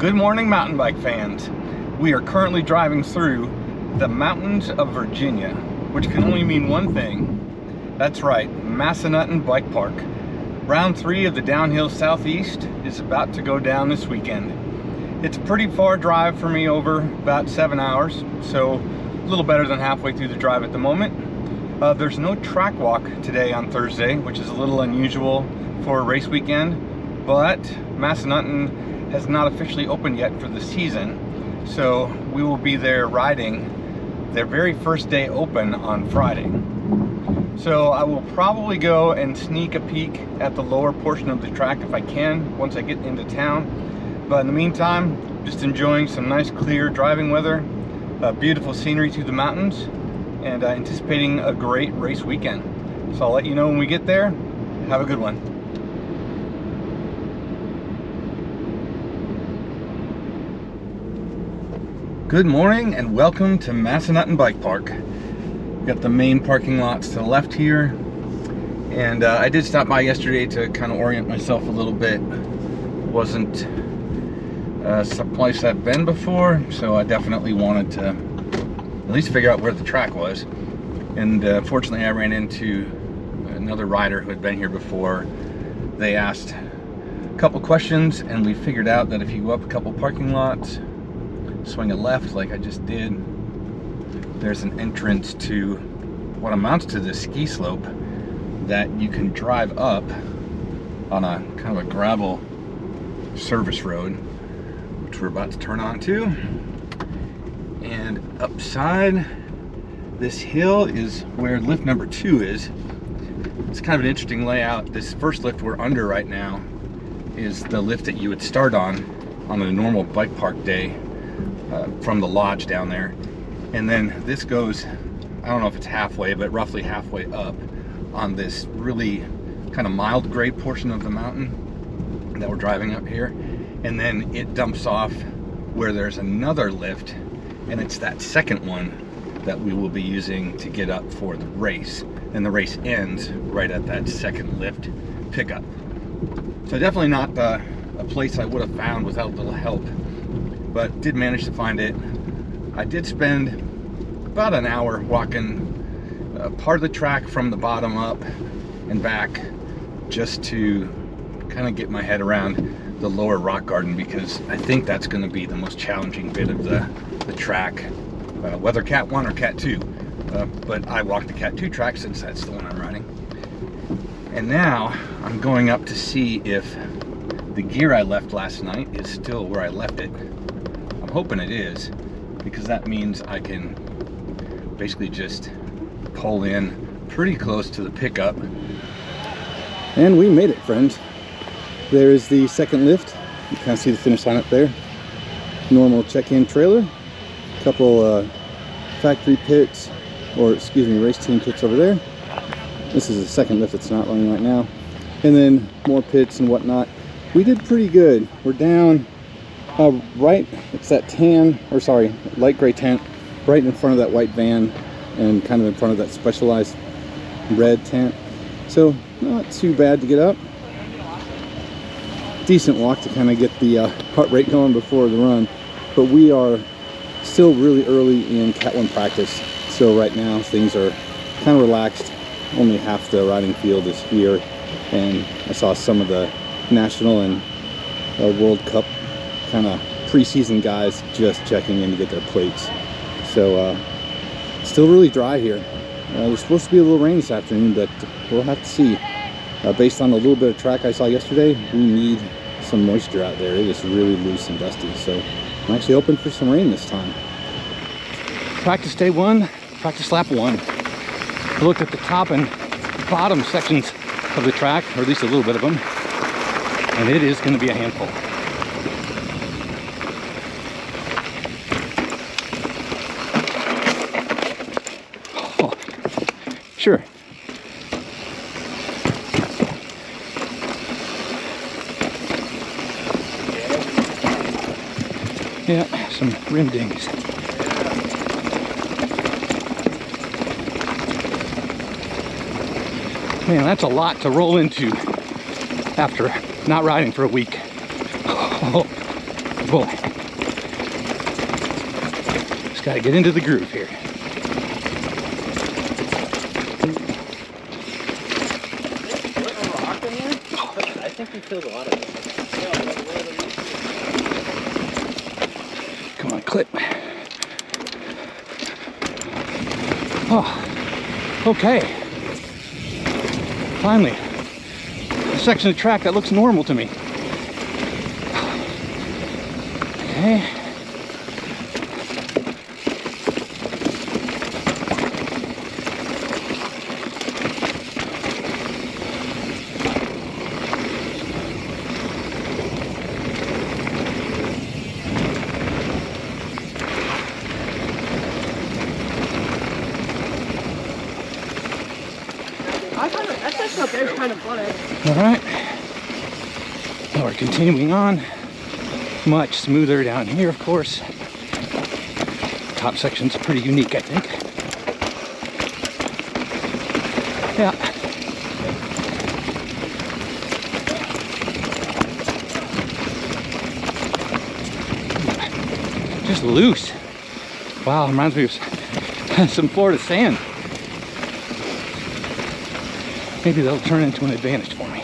Good morning, mountain bike fans. We are currently driving through the mountains of Virginia, which can only mean one thing. That's right, Massanutten Bike Park. Round 3 of the downhill southeast is about to go down this weekend. It's a pretty far drive for me, over about 7 hours, so a little better than halfway through the drive at the moment. There's no track walk today on Thursday, which is a little unusual for a race weekend, but Massanutten has not officially opened yet for the season, so we will be there riding their very first day open on Friday. So I will probably go and sneak a peek at the lower portion of the track if I can once I get into town. But in the meantime, just enjoying some nice clear driving weather, beautiful scenery through the mountains, and anticipating a great race weekend. So I'll let you know when we get there. Have a good one. Good morning and welcome to Massanutten Bike Park. We've got the main parking lots to the left here, and I did stop by yesterday to kind of orient myself a little bit. Wasn't some place I've been before, so I definitely wanted to at least figure out where the track was. And fortunately I ran into another rider who had been here before. They asked a couple questions and we figured out that if you go up a couple parking lots, swing a left like I just did, there's an entrance to what amounts to the ski slope that you can drive up on a kind of a gravel service road, which we're about to turn on to. And upside this hill is where lift number 2 is. It's kind of an interesting layout. This first lift we're under right now is the lift that you would start on a normal bike park day from the lodge down there. And then this goes, I don't know if it's halfway, but roughly halfway up on this really kind of mild grade portion of the mountain that we're driving up here. And then it dumps off where there's another lift, and it's that second one that we will be using to get up for the race. And the race ends right at that second lift pickup. So definitely not a place I would have found without a little help, but did manage to find it. I did spend about an hour walking part of the track from the bottom up and back just to kind of get my head around the lower rock garden, because I think that's going to be the most challenging bit of the track, whether Cat 1 or Cat 2. But I walked the Cat 2 track since that's the one I'm riding. And now I'm going up to see if the gear I left last night is still where I left it. I'm hoping it is, because that means I can basically just pull in pretty close to the pickup. And we made it, friends. There's the second lift. You kind of see the finish line up there. Normal check-in trailer. A couple factory pits, or excuse me, race team pits over there. This is the second lift that's not running right now. And then more pits and whatnot. We did pretty good. We're down right, it's that tan, or sorry, light gray tent right in front of that white van and kind of in front of that specialized red tent. So not too bad to get up. Decent walk to kind of get the heart rate going before the run. But we are still really early in Cat 1 practice. So right now things are kind of relaxed. Only half the riding field is here. And I saw some of the National and World Cup kind of preseason guys just checking in to get their plates. So still really dry here. There's supposed to be a little rain this afternoon, but we'll have to see. Based on a little bit of track I saw yesterday, we need some moisture out there. It is really loose and dusty, so I'm actually hoping for some rain this time. Practice day 1, practice lap 1. I looked at the top and bottom sections of the track, or at least a little bit of them, and it is going to be a handful. Oh, sure. Yeah, some rim dings. Man, that's a lot to roll into after not riding for a week. Oh, boy. Just got to get into the groove here. I think we filled a lot of it. Come on, clip. Oh, okay. Finally, a section of track that looks normal to me. Okay. That section up there is kind of funny. All right. Now we're continuing on. Much smoother down here, of course. Top section's pretty unique, I think. Yeah. Just loose. Wow, reminds me of some Florida sand. Maybe they'll turn into an advantage for me.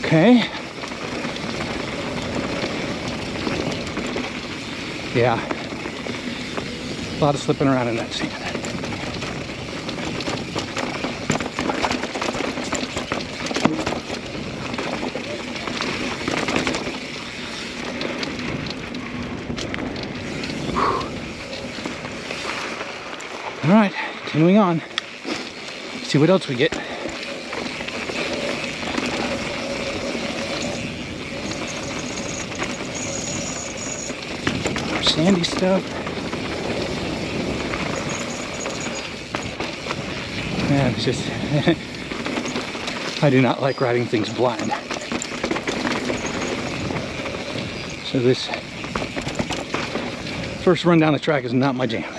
Okay. Yeah. A lot of slipping around in that sand. All right, continuing on. See what else we get. More sandy stuff. Man, it's just, I do not like riding things blind. So this first run down the track is not my jam.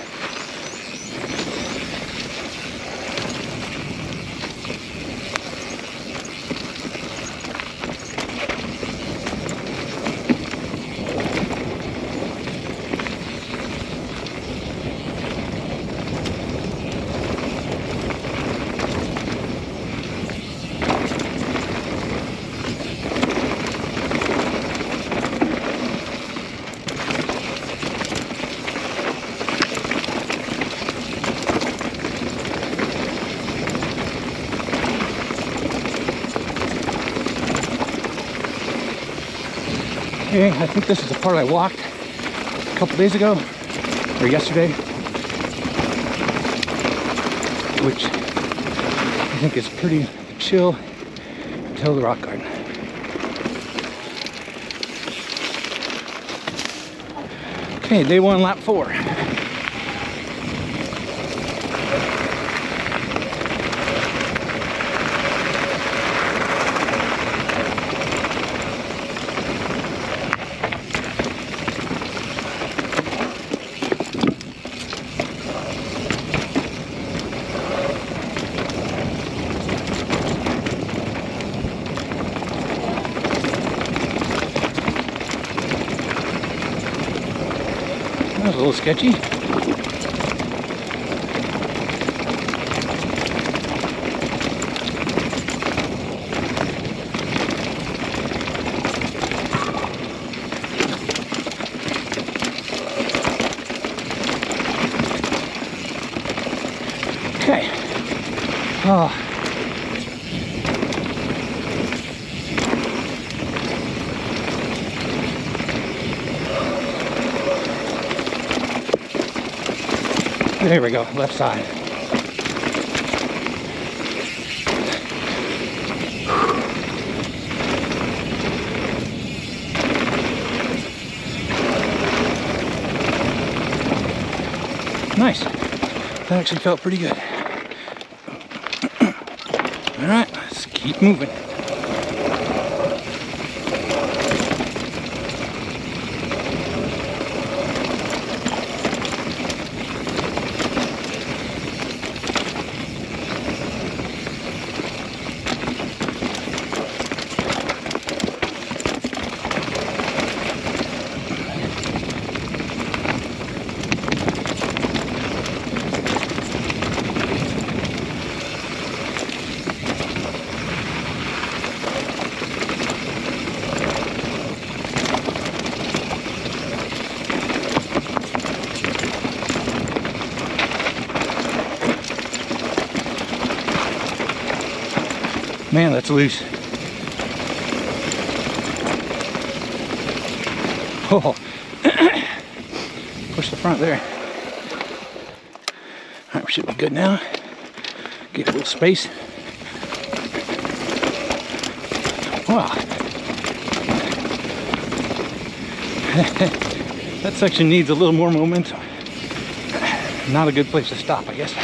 Okay, I think this is the part I walked a couple days ago, or yesterday, which I think is pretty chill until the rock garden. Okay, day one, lap 4. That was a little sketchy. Okay. Oh. There we go, left side. Nice. That actually felt pretty good. All right, let's keep moving. Man, that's loose. Oh, push the front there. All right, we should be good now. Get a little space. Wow. That section needs a little more momentum. Not a good place to stop, I guess.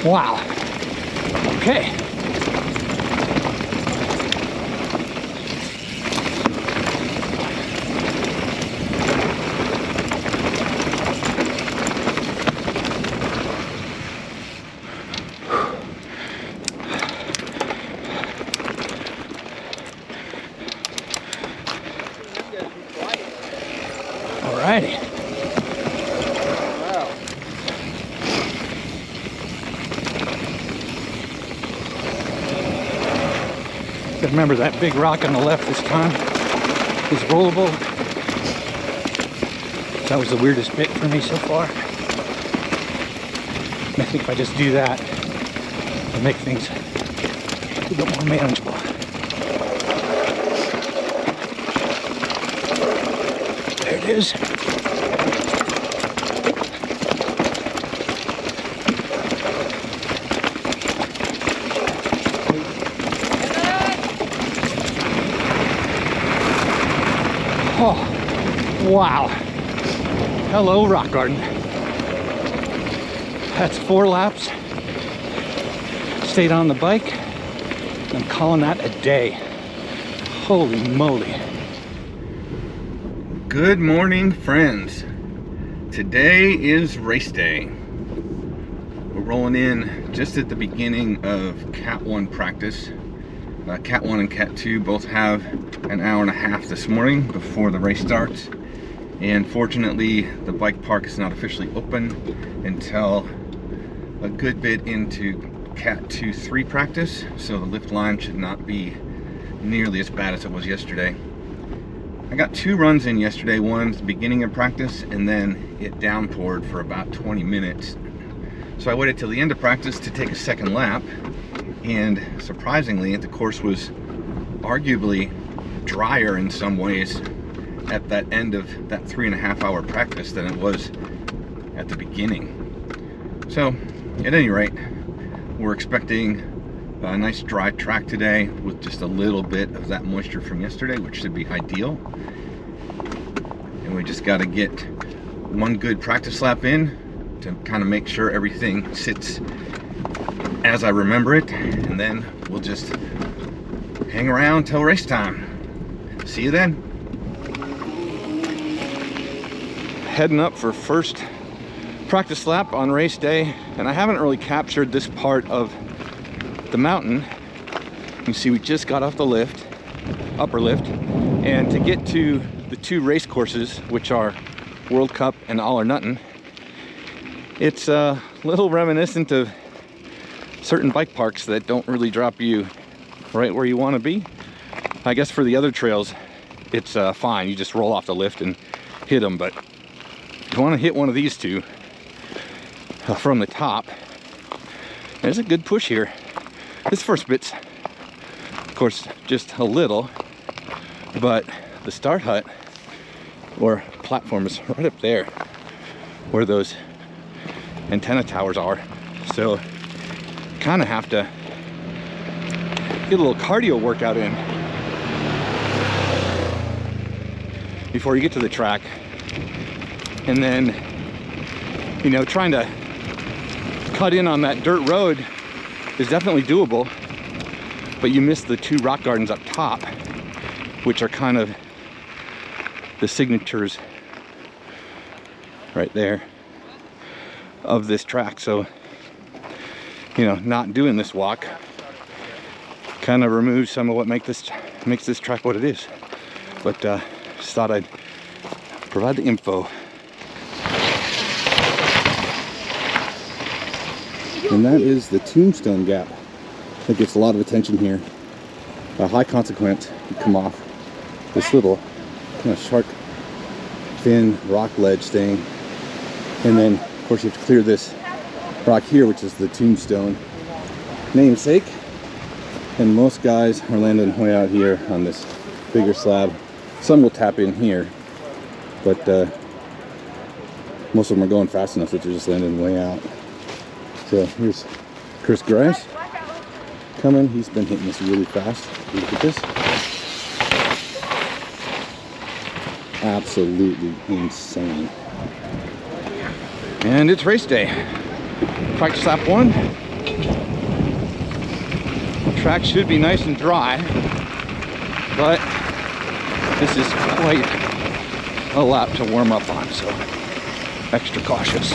Wow. Okay. All righty. Remember that big rock on the left this time is rollable. That was the weirdest bit for me so far. I think if I just do that, it'll make things a little bit more manageable. There it is. Oh, wow. Hello, rock garden. That's 4 laps. Stayed on the bike. I'm calling that a day. Holy moly. Good morning, friends. Today is race day. We're rolling in just at the beginning of Cat 1 practice. Cat 1 and Cat 2 both have an hour and a half this morning before the race starts. And fortunately, the bike park is not officially open until a good bit into Cat 2-3 practice. So the lift line should not be nearly as bad as it was yesterday. I got 2 runs in yesterday, one at the beginning of practice and then it downpoured for about 20 minutes. So I waited till the end of practice to take a second lap, and surprisingly the course was arguably drier in some ways at that end of that 3.5 hour practice than it was at the beginning. So at any rate, we're expecting a nice dry track today with just a little bit of that moisture from yesterday, which should be ideal. And we just got to get one good practice lap in to kind of make sure everything sits as I remember it, and then we'll just hang around till race time. See you then. Heading up for first practice lap on race day, and I haven't really captured this part of the mountain. You see we just got off the lift, upper lift, and to get to the 2 race courses, which are World Cup and Massanutten, it's a little reminiscent of certain bike parks that don't really drop you right where you want to be. I guess for the other trails it's fine, you just roll off the lift and hit them, but if you want to hit one of these 2 from the top, there's a good push here. This first bit's of course just a little, but the start hut or platform is right up there where those antenna towers are, so kind of have to get a little cardio workout in before you get to the track, and then you know, trying to cut in on that dirt road is definitely doable, but you miss the 2 rock gardens up top, which are kind of the signatures right there of this track. So, you know, not doing this walk kind of removes some of what makes this track what it is. But just thought I'd provide the info. And that is the Tombstone Gap that gets a lot of attention here. A high consequence, you come off this little kind of shark fin rock ledge thing, and then of course you have to clear this rock here, which is the Tombstone namesake. And most guys are landing way out here on this bigger slab. Some will tap in here, but most of them are going fast enough that they're just landing way out. So here's Chris Grice coming. He's been hitting this really fast. Look at this. Absolutely insane. And it's race day. Practice lap 1. Track should be nice and dry, but this is quite a lap to warm up on, so extra cautious.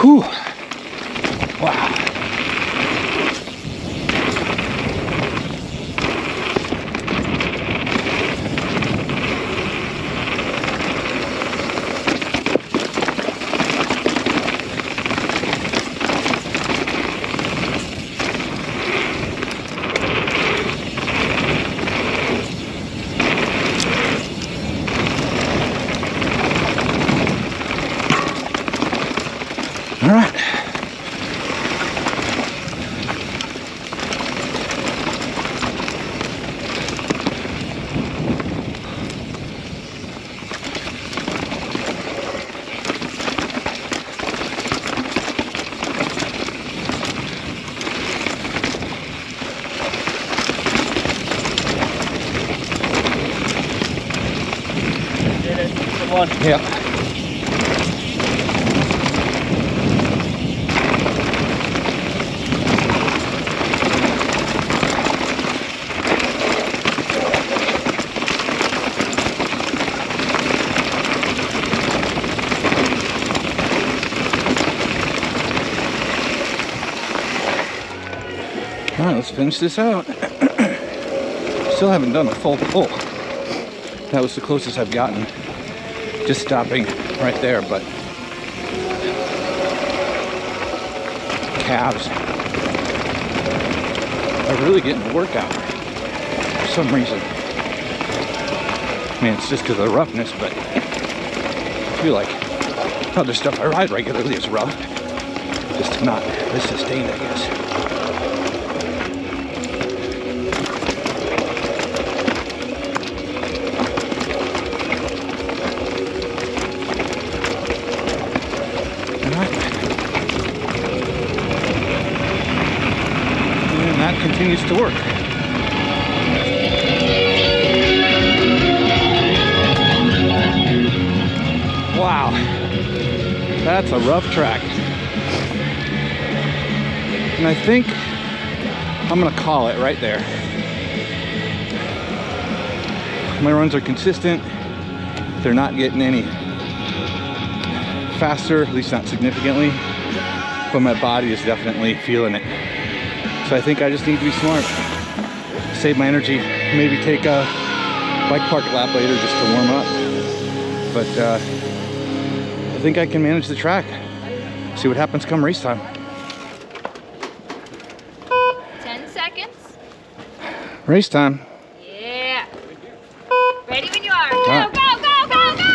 Whew. Wow. All right. Come on. Yeah. All right, let's finish this out. Still haven't done a full pull. That was the closest I've gotten. Just stopping right there, but calves are really getting a workout for some reason. I mean, it's just because of the roughness, but I feel like other stuff I ride regularly is rough, just not as sustained, I guess. Continues to work. Wow, that's a rough track. And I think I'm gonna call it right there. My runs are consistent. They're not getting any faster, at least not significantly, but my body is definitely feeling it. So I think I just need to be smart, save my energy, maybe take a bike park lap later just to warm up. But I think I can manage the track. See what happens come race time. 10 seconds. Race time. Yeah. Ready when you are. Go, right. go, go, go, go!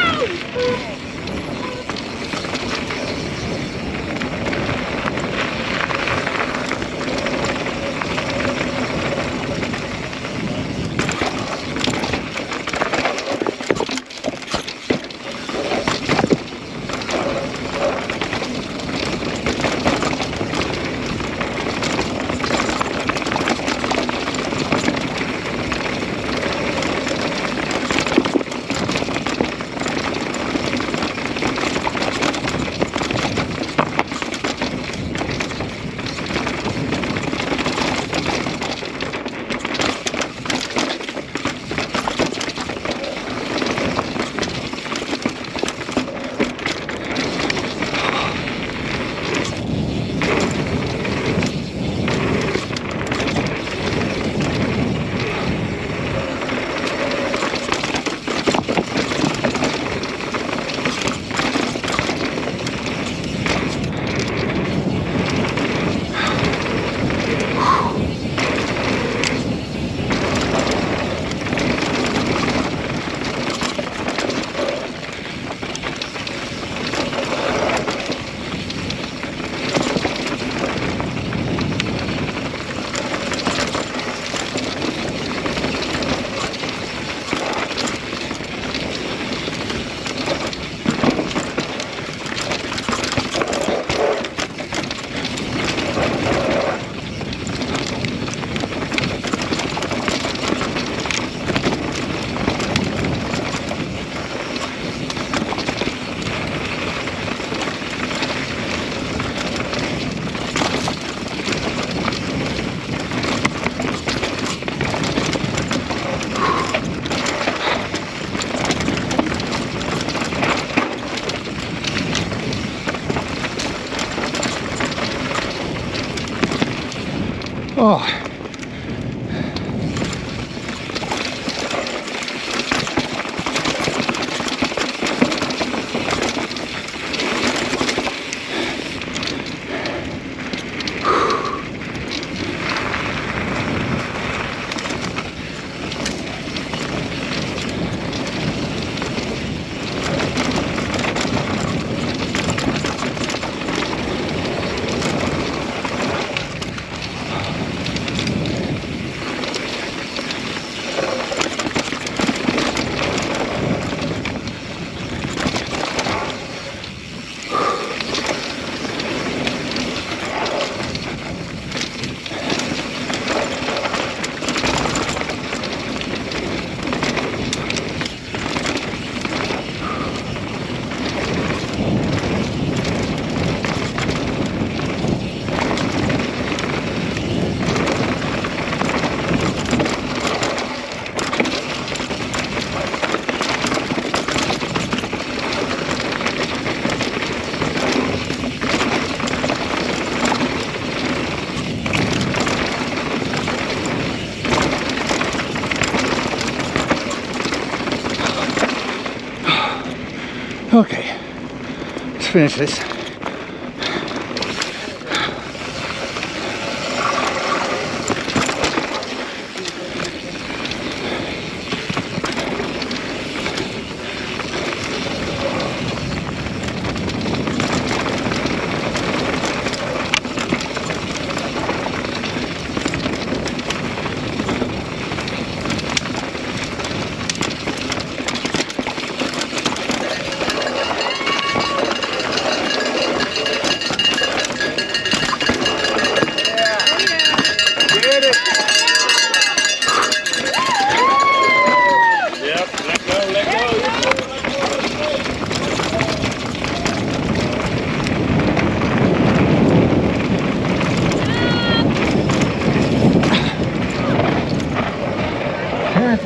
Oh. Okay, let's finish this.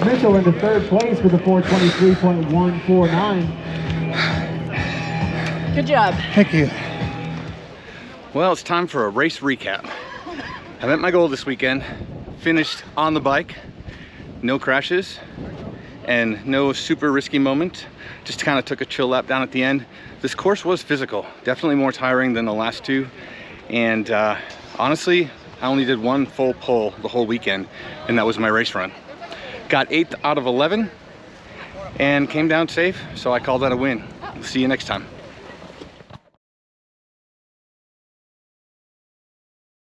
Mitchell into third place with a 423.149. Good job. Thank you. Well, it's time for a race recap. I met my goal this weekend, finished on the bike, no crashes, and no super risky moment. Just kind of took a chill lap down at the end. This course was physical, definitely more tiring than the last two. And honestly, I only did one full pull the whole weekend, and that was my race run. Got 8th out of 11 and came down safe, so I call that a win. See you next time.